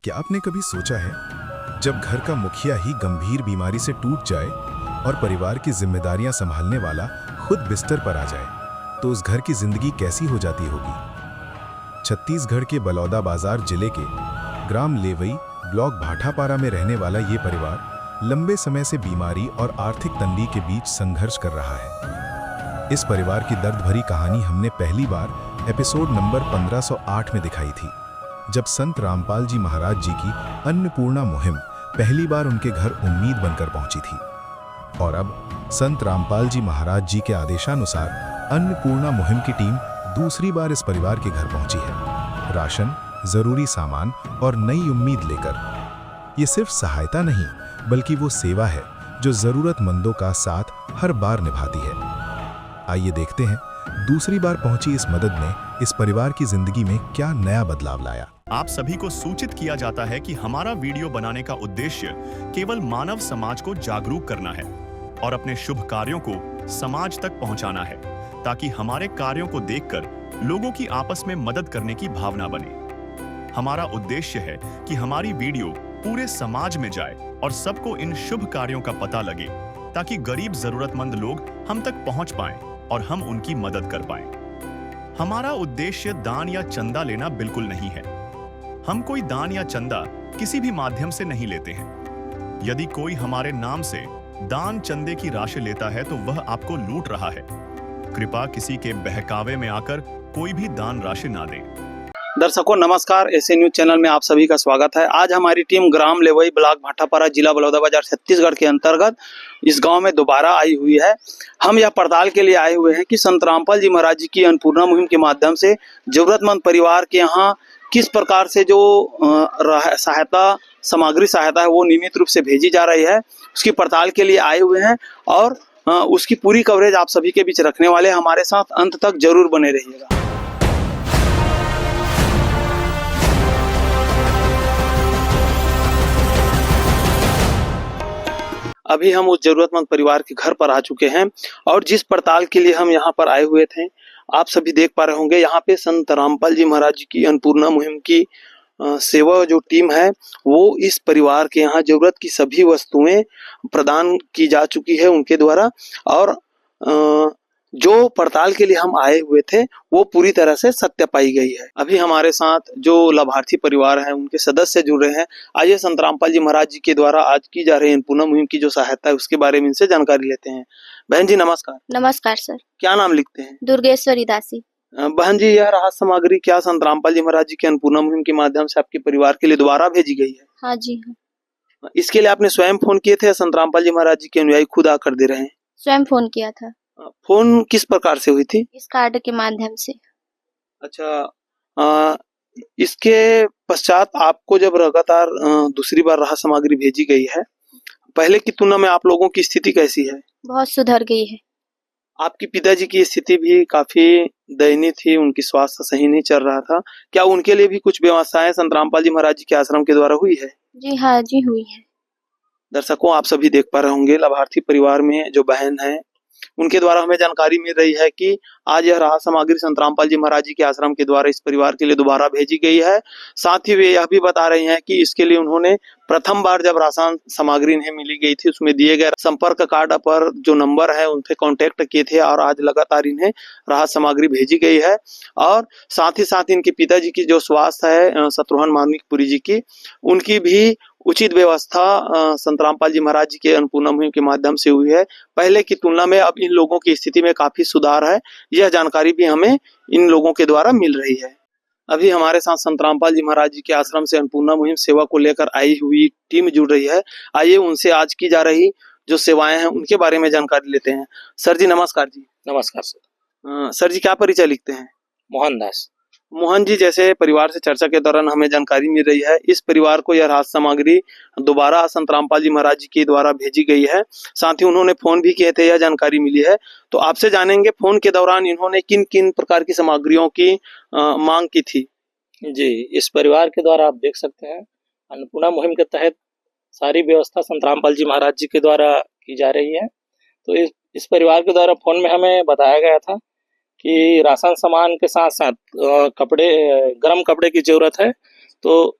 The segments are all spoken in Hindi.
क्या आपने कभी सोचा है, जब घर का मुखिया ही गंभीर बीमारी से टूट जाए और परिवार की जिम्मेदारियां संभालने वाला खुद बिस्तर पर आ जाए, तो उस घर की जिंदगी कैसी हो जाती होगी। छत्तीसगढ़ के बलौदा बाजार जिले के ग्राम लेवई ब्लॉक भाटापारा में रहने वाला ये परिवार लंबे समय से बीमारी और आर्थिक तंगी के बीच संघर्ष कर रहा है। इस परिवार की दर्द भरी कहानी हमने पहली बार एपिसोड नंबर 1508 में दिखाई थी, जब संत रामपाल जी महाराज जी की अन्नपूर्णा मुहिम पहली बार उनके घर उम्मीद बनकर पहुंची थी। और अब संत रामपाल जी महाराज जी के आदेशानुसार अन्नपूर्णा मुहिम की टीम दूसरी बार इस परिवार के घर पहुंची है, राशन, जरूरी सामान और नई उम्मीद लेकर। ये सिर्फ सहायता नहीं, बल्कि वो सेवा है जो जरूरतमंदों का साथ हर बार निभाती है। आइए देखते हैं दूसरी बार पहुंची इस मदद ने इस परिवार की जिंदगी में क्या नया बदलाव लाया। आप सभी को सूचित किया जाता है कि हमारा वीडियो बनाने का उद्देश्य केवल मानव समाज को जागरूक करना है और अपने शुभ कार्यों को समाज तक पहुंचाना है, ताकि हमारे कार्यों को देखकर लोगों की आपस में मदद करने की भावना बने। हमारा उद्देश्य है कि हमारी वीडियो पूरे समाज में जाए और सबको इन शुभ कार्यों का पता लगे, ताकि गरीब जरूरतमंद लोग हम तक पहुंच पाएं और हम उनकी मदद कर पाएं। हमारा उद्देश्य दान या चंदा लेना बिल्कुल नहीं है। हम कोई दान या चंदा किसी भी माध्यम से नहीं लेते हैं। यदि कोई हमारे नाम से दान चंदे की राशि लेता है तो वह आपको लूट रहा है। कृपया किसी के बहकावे में आकर कोई भी दान राशि ना दें। दर्शकों नमस्कार, एसए न्यूज चैनल में आप सभी का स्वागत है। आज हमारी टीम ग्राम लेवई ब्लॉक भाटापारा जिला बलौदाबाजार छत्तीसगढ़ के अंतर्गत इस गांव में दोबारा आई हुई है। हम यह पड़ताल के लिए आए हुए हैं कि संत रामपाल जी महाराज जी की अन्नपूर्णा मुहिम के माध्यम से जरूरतमंद परिवार के यहाँ किस प्रकार से जो सामग्री सहायता है वो नियमित रूप से भेजी जा रही है, उसकी पड़ताल के लिए आए हुए हैं और उसकी पूरी कवरेज आप सभी के बीच रखने वाले। हमारे साथ अंत तक जरूर बने रहिएगा। अभी हम उस जरूरतमंद परिवार के घर पर आ चुके हैं और जिस पड़ताल के लिए हम यहाँ पर आए हुए थे, आप सभी देख पा रहे होंगे, यहाँ पे संत रामपाल जी महाराज जी की अन्नपूर्णा मुहिम की सेवा जो टीम है वो इस परिवार के यहाँ जरूरत की सभी वस्तुएं प्रदान की जा चुकी है उनके द्वारा। और जो पड़ताल के लिए हम आए हुए थे वो पूरी तरह से सत्य पाई गई है। अभी हमारे साथ जो लाभार्थी परिवार हैं उनके सदस्य जुड़ रहे हैं। आइए संत रामपाल जी महाराज जी के द्वारा आज की जा रही अन्नपूर्णा मुहिम की जो सहायता है उसके बारे में इनसे जानकारी लेते हैं। बहन जी नमस्कार। नमस्कार सर। क्या नाम लिखते हैं? दुर्गेश्वरी दासी। बहन जी, यह राहत सामग्री क्या संत रामपाल जी महाराज जी की अन्नपूर्णा मुहिम के माध्यम से आपके परिवार के लिए दोबारा भेजी गई है? हाँ जी हाँ। इसके लिए आपने स्वयं फोन किए थे या संत रामपाल जी महाराज जी के अनुयायी खुद आकर दे रहे हैं? स्वयं फोन किया था। फोन किस प्रकार से हुई थी? इस कार्ड के माध्यम से। अच्छा, इसके पश्चात आपको जब लगातार दूसरी बार राहत सामग्री भेजी गई है, पहले की तुलना में आप लोगों की स्थिति कैसी है? बहुत सुधर गई है। आपके पिताजी की स्थिति भी काफी दयनीय थी, उनकी स्वास्थ्य सही नहीं चल रहा था। क्या उनके लिए भी कुछ व्यवस्थाएं संत रामपाल जी महाराज जी के आश्रम के द्वारा हुई है? जी हाँ जी हुई है। दर्शकों आप सभी देख पा रहे होंगे, लाभार्थी परिवार में जो बहन है उनके द्वारा हमें जानकारी मिल रही है कि आज यह राहत सामग्री संत रामपाल जी महाराज जी के आश्रम के द्वारा इस परिवार के लिए दोबारा भेजी गई है। साथ ही वे यह भी बता रही हैं कि इसके लिए उन्होंने प्रथम बार जब राशन सामग्री इन्हें मिली गई थी उसमें दिए गए संपर्क कार्ड पर जो नंबर है उनसे कांटेक्ट किए थे और आज लगातार इन्हें राहत सामग्री भेजी गई है। और साथ ही साथ इनके पिताजी की जो स्वास्थ्य है शत्रुघ्न मानिकपुरी जी की, उनकी भी उचित व्यवस्था संत रामपाल जी महाराज जी के अन्नपूर्णा मुहिम के माध्यम से हुई है। पहले की तुलना में अब इन लोगों की स्थिति में काफी सुधार है। यह जानकारी भी हमें इन लोगों के द्वारा मिल रही है। अभी हमारे साथ संत रामपाल जी महाराज जी के आश्रम से अन्नपूर्णा मुहिम सेवा को लेकर आई हुई टीम जुड़ रही है। आइए उनसे आज की जा रही जो सेवाएं हैं उनके बारे में जानकारी लेते हैं। सर जी नमस्कार जी। नमस्कार सर। सर जी क्या परिचय लिखते हैं? मोहनदास। मोहन जी, जैसे परिवार से चर्चा के दौरान हमें जानकारी मिल रही है इस परिवार को यह राहत सामग्री दोबारा संत रामपाल जी महाराज जी के द्वारा भेजी गई है। साथ ही उन्होंने फोन भी किए थे, यह जानकारी मिली है। तो आपसे जानेंगे फोन के दौरान इन्होंने किन किन प्रकार की सामग्रियों की मांग की थी? जी, इस परिवार के द्वारा आप देख सकते हैं अन्नपूर्णा मुहिम के तहत सारी व्यवस्था संत रामपाल जी महाराज जी के द्वारा की जा रही है। तो इस परिवार के द्वारा फोन में हमें बताया गया था कि राशन सामान के साथ साथ कपड़े, गर्म कपड़े की जरूरत है। तो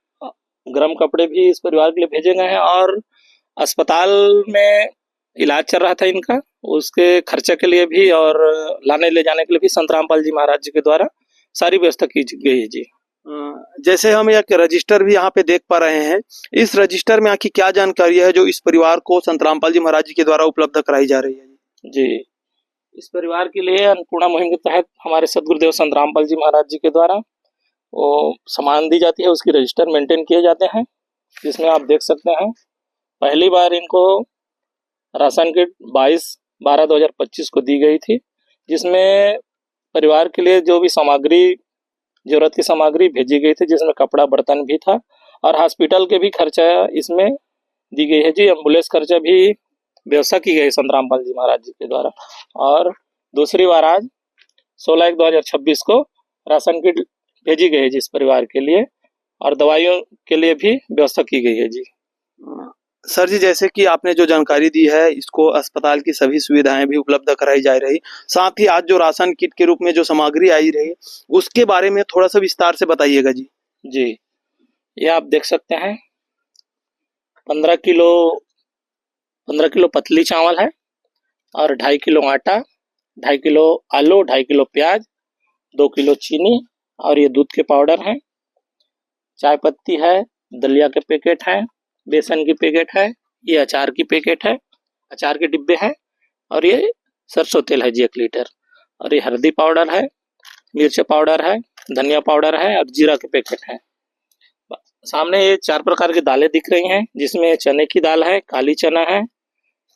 गर्म कपड़े भी इस परिवार के लिए भेजे गए हैं और अस्पताल में इलाज चल रहा था इनका, उसके खर्चे के लिए भी और लाने ले जाने के लिए भी संत रामपाल जी महाराज जी के द्वारा सारी व्यवस्था की गई है जी। जैसे हम एक रजिस्टर भी यहाँ पे देख पा रहे हैं, इस रजिस्टर में आखिर क्या जानकारी है जो इस परिवार को संत रामपाल जी महाराज जी के द्वारा उपलब्ध कराई जा रही है? जी, इस परिवार के लिए अन्नपूर्णा मुहिम के तहत हमारे सदगुरुदेव संत रामपाल जी महाराज जी के द्वारा वो सामान दी जाती है, उसकी रजिस्टर मेंटेन किए जाते हैं, जिसमें आप देख सकते हैं पहली बार इनको राशन किट 22/12/2025 को दी गई थी, जिसमें परिवार के लिए जो भी सामग्री जरूरत की सामग्री भेजी गई थी, जिसमें कपड़ा बर्तन भी था और हॉस्पिटल के भी खर्चा इसमें दी गई है जी। एम्बुलेंस खर्चा भी व्यवस्था की गई संत रामपाल जी महाराज जी के द्वारा। और दूसरी बार आज 16/1/2026 को राशन किट भेजी गई है जिस परिवार के लिए और दवाइयों के लिए भी व्यवस्था की गई है जी। सर जी, जैसे कि आपने जो जानकारी दी है, इसको अस्पताल की सभी सुविधाएं भी उपलब्ध कराई जा रही, साथ ही आज जो राशन किट के रूप में जो सामग्री आई रही उसके बारे में थोड़ा सा विस्तार से बताइएगा जी। जी, ये आप देख सकते हैं 15 किलो पतली चावल है और 2.5 किलो आटा, 2.5 किलो आलू, 2.5 किलो प्याज, 2 किलो चीनी और ये दूध के पाउडर हैं, चाय पत्ती है, दलिया के पैकेट है, बेसन की पैकेट है, ये अचार की पैकेट है, अचार के डिब्बे हैं और ये सरसों तेल है जी 1 लीटर और ये हल्दी पाउडर है, मिर्च पाउडर है, धनिया पाउडर है और जीरा के पैकेट है। सामने ये 4 प्रकार की दालें दिख रही हैं, जिसमें चने की दाल है, काली चना है,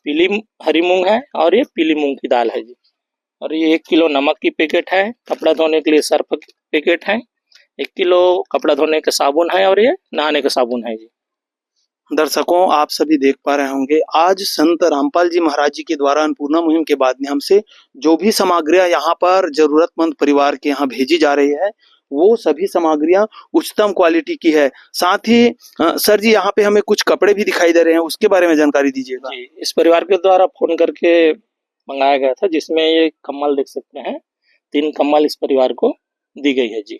पीली हरी मूंग है और ये पीली मूंग की दाल है जी। और ये 1 किलो नमक की पैकेट है, कपड़ा धोने के लिए सर्फ की पैकेट है, 1 किलो कपड़ा धोने का साबुन है और ये नहाने का साबुन है जी। दर्शकों, आप सभी देख पा रहे होंगे, आज संत रामपाल जी महाराज जी के द्वारा अन्नपूर्णा मुहिम के माध्यम से जो भी सामग्रियां यहाँ पर जरूरतमंद परिवार के यहाँ भेजी जा रही है, वो सभी सामग्रियां उच्चतम क्वालिटी की है। साथ ही सर जी, यहाँ पे हमें कुछ कपड़े भी दिखाई दे रहे हैं, उसके बारे में जानकारी दीजिएगा। जी, इस परिवार के द्वारा फोन करके मंगाया गया था, जिसमें ये कम्बल देख सकते हैं, 3 कम्बल इस परिवार को दी गई है जी।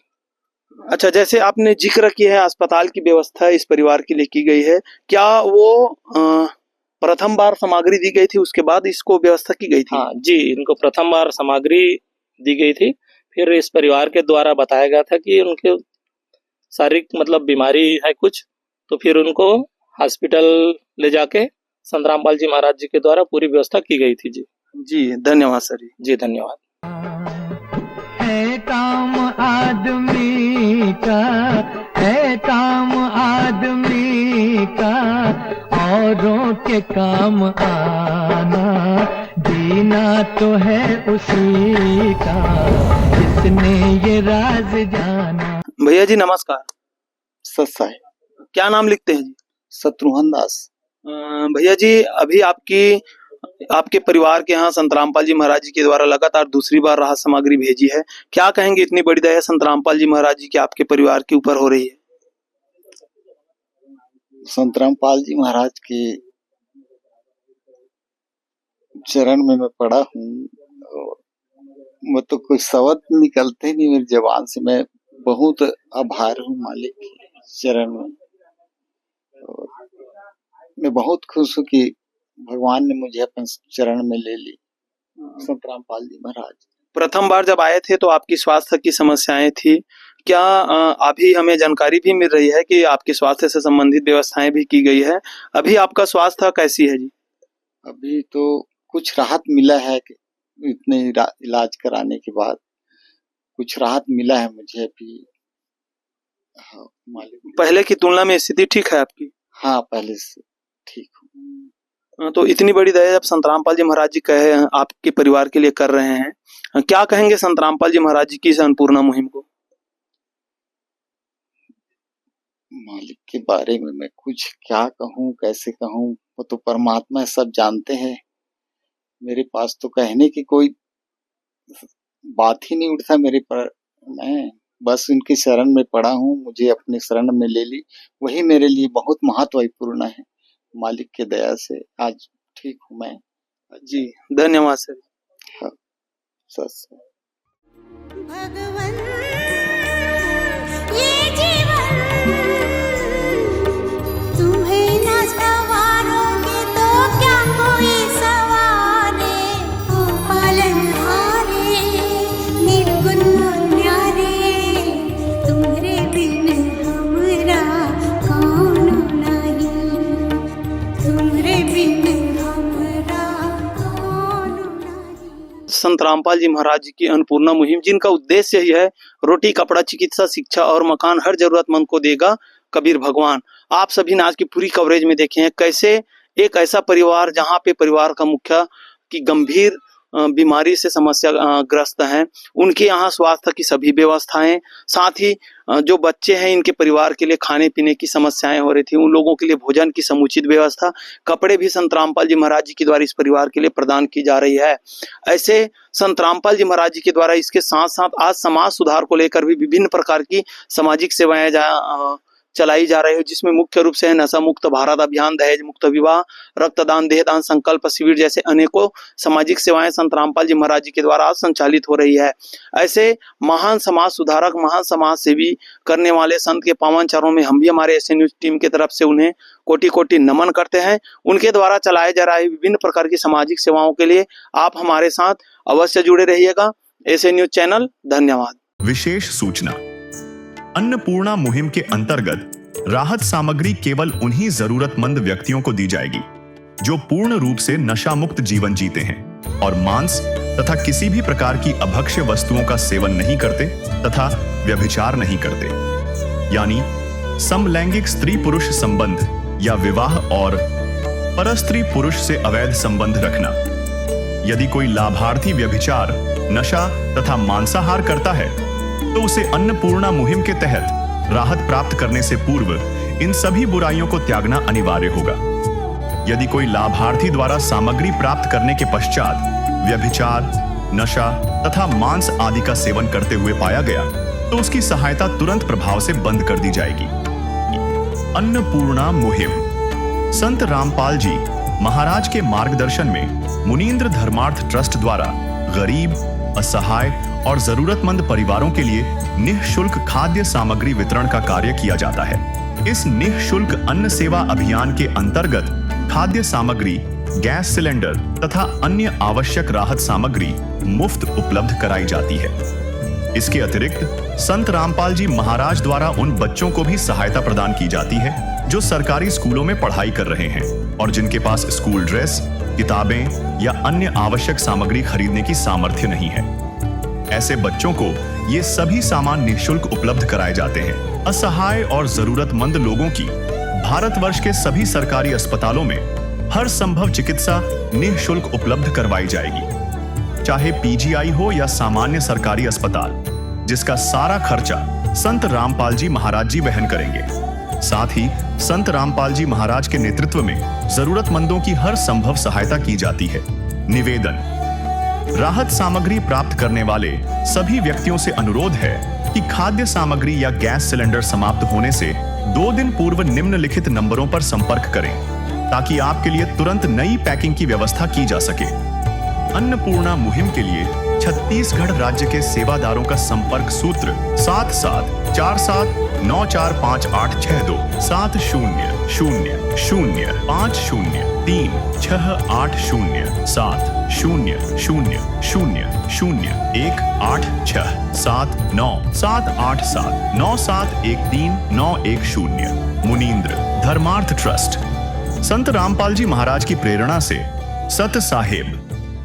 अच्छा, जैसे आपने जिक्र किया है अस्पताल की व्यवस्था इस परिवार के लिए की गई है, क्या वो प्रथम बार सामग्री दी गई थी उसके बाद इसको व्यवस्था की गई थी? हाँ जी, इनको प्रथम बार सामग्री दी गई थी, फिर इस परिवार के द्वारा बताया गया था कि उनके शारीरिक मतलब बीमारी है कुछ, तो फिर उनको हॉस्पिटल ले जाके संत रामपाल जी महाराज जी के द्वारा पूरी व्यवस्था की गई थी जी। जी, धन्यवाद सर जी। जी, धन्यवाद। है काम आदमी का, है काम आदमी का, औरों के काम आना, जीना तो है उसी का, जिसने ये राज जाना। भैया जी नमस्कार। सत्सा है। क्या नाम लिखते हैं जी? शत्रुघ्न दास। भैया जी, अभी आपके परिवार के यहाँ संत रामपाल जी महाराज जी के द्वारा लगातार दूसरी बार राहत सामग्री भेजी है, क्या कहेंगे इतनी बड़ी दया संत रामपाल जी महाराज जी की आपके परिवार के ऊपर हो रही है? संत रामपाल जी महाराज के चरण में मैं पड़ा हूँ, मैं तो कोई शब्द निकलते नहीं मेरी जबान से। मैं बहुत आभार हूँ मालिक के चरण में, और मैं बहुत खुश हूँ कि भगवान ने मुझे अपने चरण में ले ली। संत रामपाल जी महाराज प्रथम बार जब आए थे तो आपकी स्वास्थ्य की समस्याएं थी, क्या अभी हमें जानकारी भी मिल रही है कि आपके स्वास्थ्य से संबंधित व्यवस्थाएं भी की गई है? अभी आपका स्वास्थ्य कैसी है जी? अभी तो कुछ राहत मिला है कि इतने इलाज कराने के बाद कुछ राहत मिला है मुझे अभी। हाँ मालिक, पहले की तुलना में स्थिति ठीक है आपकी? हाँ, पहले से ठीक हूँ। तो इतनी बड़ी दया जब संत रामपाल जी महाराज जी कहे आपके परिवार के लिए कर रहे हैं, क्या कहेंगे संत रामपाल जी महाराज जी की इस अन्नपूर्णा मुहिम को? मालिक के बारे में मैं कुछ क्या कहूँ, कैसे कहूँ, वो तो परमात्मा सब जानते हैं। मेरे पास तो कहने की कोई बात ही नहीं उठता मेरे पर। मैं बस उनके शरण में पड़ा हूँ, मुझे अपने शरण में ले ली, वही मेरे लिए बहुत महत्वपूर्ण है। मालिक के दया से आज ठीक हूँ मैं। जी, धन्यवाद सर। हाँ, सच। भगवन ये जीवन संत रामपाल जी महाराज जी की अन्नपूर्णा मुहिम, जिनका उद्देश्य ही है रोटी, कपड़ा, चिकित्सा, शिक्षा और मकान हर जरूरतमंद को देगा कबीर भगवान। आप सभी ने आज की पूरी कवरेज में देखे हैं कैसे एक ऐसा परिवार जहां पे परिवार का मुखिया की गंभीर बीमारी से समस्या ग्रस्त हैं, उनके यहाँ स्वास्थ्य की सभी व्यवस्थाएं, साथ ही जो बच्चे हैं इनके परिवार के लिए खाने पीने की समस्याएं हो रही थी, उन लोगों के लिए भोजन की समुचित व्यवस्था, कपड़े भी संत रामपाल जी महाराज जी के द्वारा इस परिवार के लिए प्रदान की जा रही है। ऐसे संत रामपाल जी महाराज जी के द्वारा इसके साथ साथ आज समाज सुधार को लेकर भी विभिन्न प्रकार की सामाजिक सेवाएं चलाई जा रही है, जिसमें मुख्य रूप से नशा मुक्त भारत अभियान, दहेज मुक्त विवाह, रक्तदान, देहदान, संकल्प शिविर जैसे अनेकों सामाजिक सेवाएं संत रामपाल जी महाराज जी के द्वारा आज संचालित हो रही है। ऐसे महान समाज सुधारक, महान समाज सेवी करने वाले संत के पावन चरणों में हम भी हमारे एसए न्यूज टीम की तरफ से उन्हें कोटि कोटि नमन करते हैं। उनके द्वारा चलाए जा रहे विभिन्न प्रकार की सामाजिक सेवाओं के लिए आप हमारे साथ अवश्य जुड़े रहिएगा। एसए न्यूज चैनल, धन्यवाद। विशेष सूचना, अन्नपूर्णा मुहिम के अंतर्गत राहत सामग्री केवल उन्हीं जरूरतमंद व्यक्तियों को दी जाएगी जो पूर्ण रूप से नशा मुक्त जीवन जीते हैं और मांस तथा किसी भी प्रकार की अभक्ष्य वस्तुओं का सेवन नहीं करते तथा व्यभिचार नहीं करते, यानी समलैंगिक स्त्री पुरुष संबंध या विवाह और परस्त्री पुरुष से अवैध संबंध रखना। यदि कोई लाभार्थी व्यभिचार, नशा तथा मांसाहार करता है तो उसे अन्नपूर्णा मुहिम के तहत राहत प्राप्त करने से पूर्व इन सभी बुराइयों को त्यागना अनिवार्य होगा। यदि कोई लाभार्थी द्वारा सामग्री प्राप्त करने के पश्चात व्यभिचार, नशा तथा मांस आदि का सेवन करते हुए पाया गया तो उसकी सहायता तुरंत प्रभाव से बंद कर दी जाएगी। अन्नपूर्णा मुहिम संत रामपाल जी महाराज के मार्गदर्शन में मुनींद्र धर्मार्थ ट्रस्ट द्वारा गरीब, असहाय और जरूरतमंद परिवारों के लिए निःशुल्क खाद्य सामग्री वितरण का कार्य किया जाता है। इस निःशुल्क अन्न सेवा अभियान के अंतर्गत खाद्य सामग्री, गैस सिलेंडर तथा अन्य आवश्यक राहत सामग्री मुफ्त उपलब्ध कराई जाती है। इसके अतिरिक्त संत रामपाल जी महाराज द्वारा उन बच्चों को भी सहायता प्रदान की जाती है जो सरकारी स्कूलों में पढ़ाई कर रहे हैं और जिनके पास स्कूल ड्रेस, किताबें या अन्य आवश्यक सामग्री खरीदने की सामर्थ्य नहीं है। ऐसे बच्चों को ये सभी सामान निःशुल्क उपलब्ध कराए जाते हैं। असहाय और जरूरतमंद लोगों की भारतवर्ष के सभी सरकारी अस्पतालों में हर संभव चिकित्सा निःशुल्क उपलब्ध करवाई जाएगी, चाहे पीजीआई हो या सामान्य सरकारी अस्पताल, जिसका सारा खर्चा संत रामपाल जी महाराज जी वहन करेंगे। साथ ही संत रामपाल जी महाराज के नेतृत्व में जरूरतमंदों की हर संभव सहायता की जाती है। निवेदन, राहत सामग्री प्राप्त करने वाले सभी व्यक्तियों से अनुरोध है कि खाद्य सामग्री या गैस सिलेंडर समाप्त होने से 2 दिन पूर्व निम्नलिखित नंबरों पर संपर्क करें ताकि आपके लिए तुरंत नई पैकिंग की व्यवस्था की जा सके। अन्नपूर्णा मुहिम के लिए छत्तीसगढ़ राज्य के सेवादारों का संपर्क सूत्र 7747945862 700187 मुनींद्र धर्मार्थ ट्रस्ट। संत रामपाल जी महाराज की प्रेरणा से सत साहेब